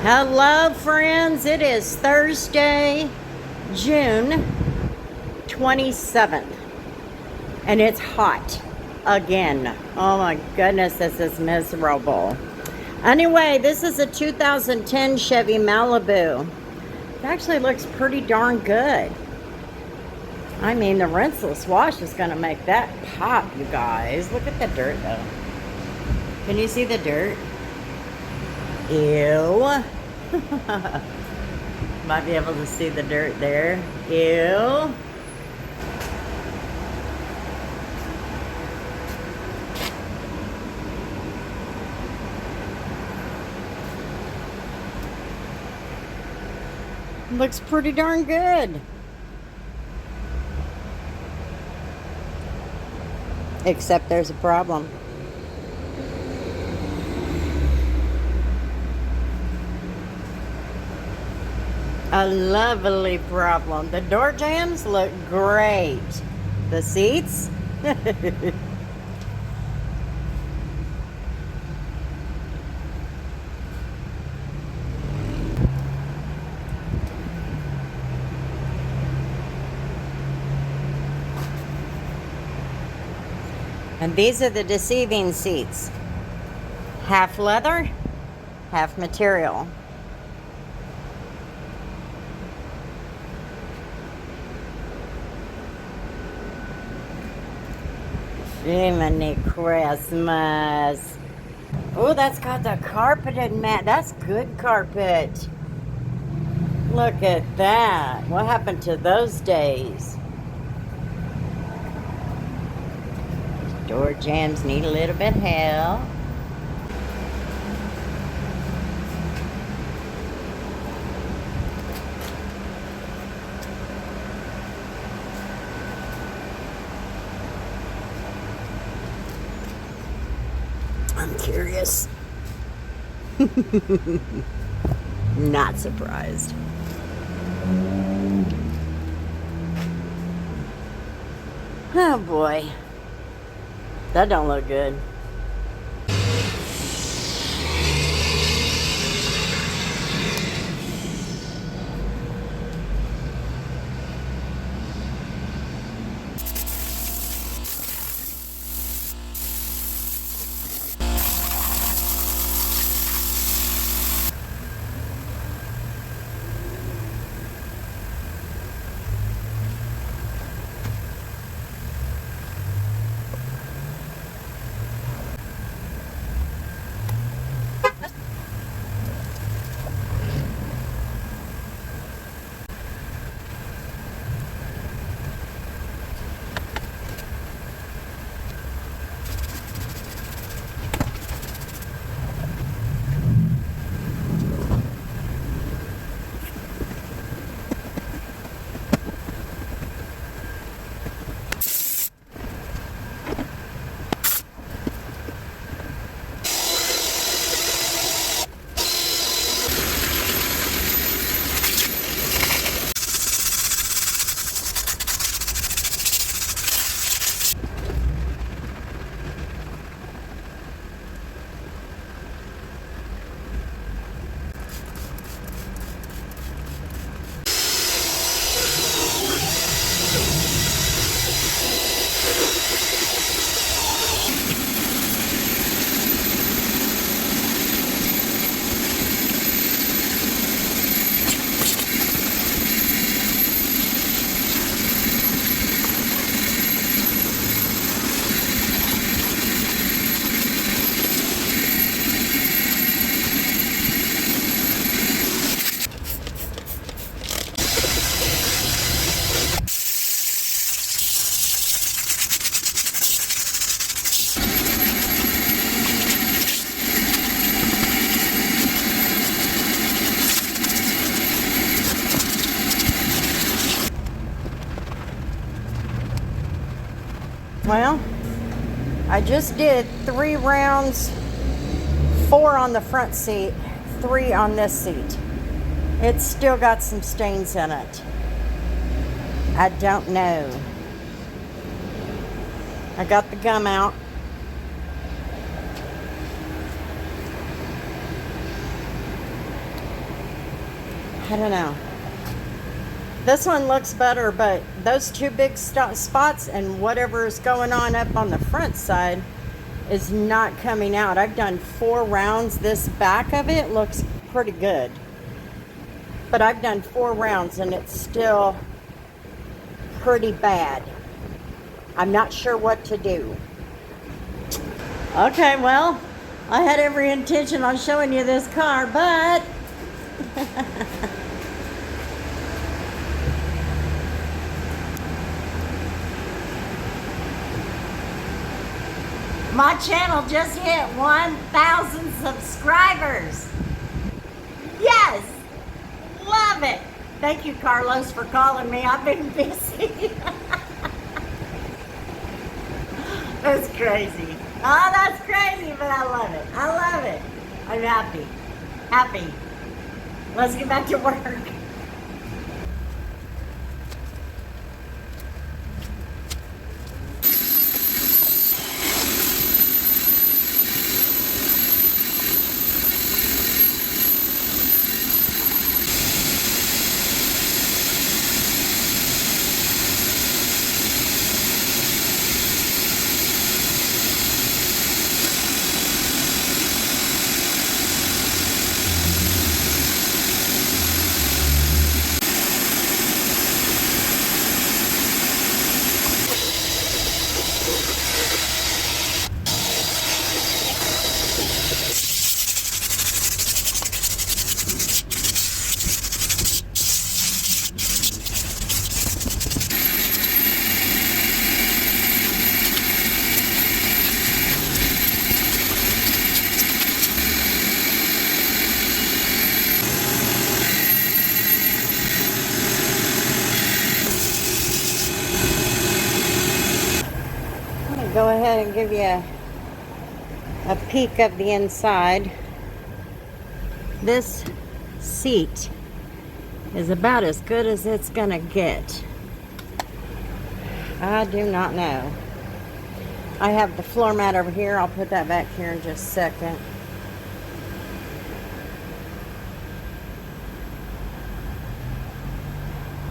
Hello, friends. It is Thursday, June 27th, and it's hot again. Oh my goodness, this is miserable. Anyway, this is a 2010 Chevy Malibu. It actually looks pretty darn good. I mean, the rinseless wash is going to make that pop, you guys. Look at the dirt, though. Can you see the dirt? Ew. Might be able to see the dirt there. Ew. Looks pretty darn good. Except there's a problem. A lovely problem. The door jambs look great. The seats? And these are the deceiving seats. Half leather, half material. Jiminy Christmas. Oh, that's got the carpeted mat. That's good carpet. Look at that. What happened to those days? Door jambs need a little bit of help. I'm curious. Not surprised. Oh boy. That don't look good. Well, I just did 3 rounds, 4 on the front seat, 3 on this seat. It's still got some stains in it. I don't know. I got the gum out. I don't know. This one looks better, but those two big spots and whatever is going on up on the front side is not coming out. I've done 4 rounds. This back of it looks pretty good. But I've done 4 rounds and it's still pretty bad. I'm not sure what to do. Okay, well, I had every intention on showing you this car, but my channel just hit 1,000 subscribers. Yes, love it. Thank you, Carlos, for calling me. I've been busy. That's crazy. Oh, that's crazy, but I love it. I love it. I'm happy. Happy. Let's get back to work. Go ahead and give you a peek of the inside. This seat is about as good as it's gonna get. I do not know. I have the floor mat over here. I'll put that back here in just a second.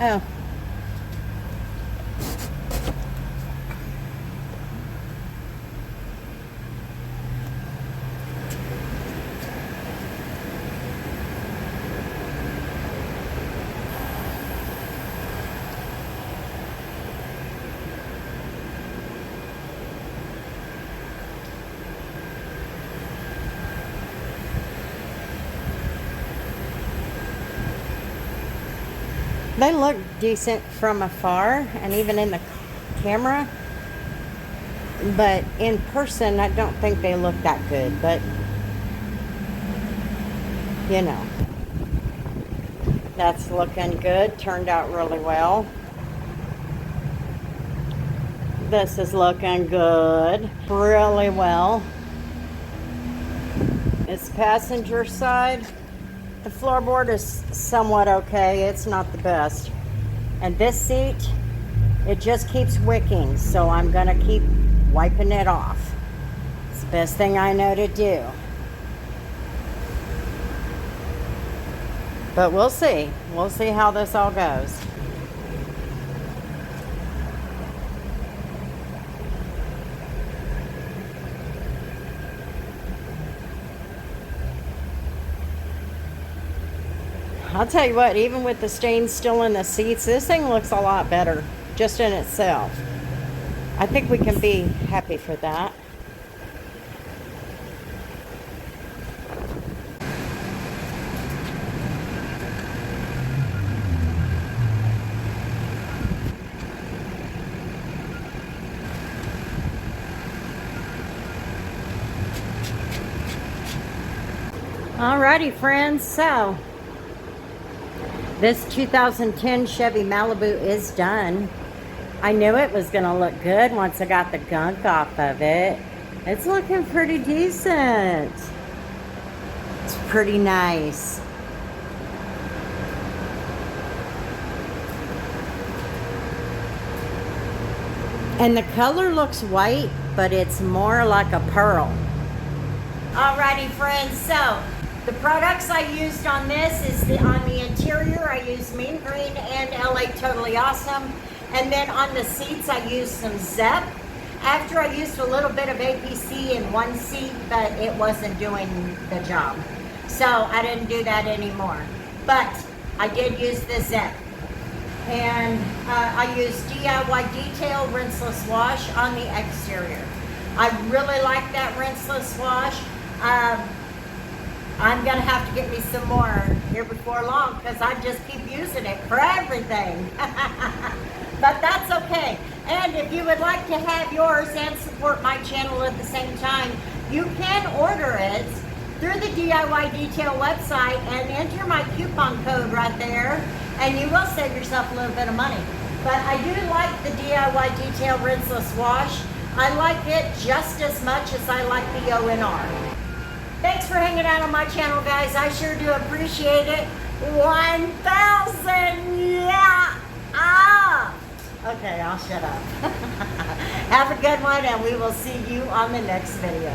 Oh. They look decent from afar and even in the camera, but in person I don't think they look that good, but you know, that's looking good. Turned out really well. This is looking good, really well. It's passenger side. The floorboard is somewhat okay. It's not the best. And this seat, it just keeps wicking, so I'm gonna keep wiping it off. It's the best thing I know to do. But we'll see. We'll see how this all goes. I'll tell you what, even with the stains still in the seats, this thing looks a lot better just in itself. I think we can be happy for that. Alrighty, friends, so this 2010 Chevy Malibu is done. I knew it was gonna look good once I got the gunk off of it. It's looking pretty decent. It's pretty nice. And the color looks white, but it's more like a pearl. Alrighty, friends, so The products I used on this is on the interior, I used Mean Green and LA Totally Awesome. And then on the seats, I used some Zep. After I used a little bit of APC in one seat, but it wasn't doing the job. So I didn't do that anymore. But I did use the Zep. And I used DIY Detail Rinseless Wash on the exterior. I really like that rinseless wash. I'm gonna have to get me some more here before long because I just keep using it for everything. But that's okay. And if you would like to have yours and support my channel at the same time, you can order it through the DIY Detail website and enter my coupon code right there, and you will save yourself a little bit of money. But I do like the DIY Detail Rinseless Wash. I like it just as much as I like the ONR. Thanks for hanging out on my channel, guys. I sure do appreciate it. 1,000, yeah! Ah! Okay, I'll shut up. Have a good one, and we will see you on the next video.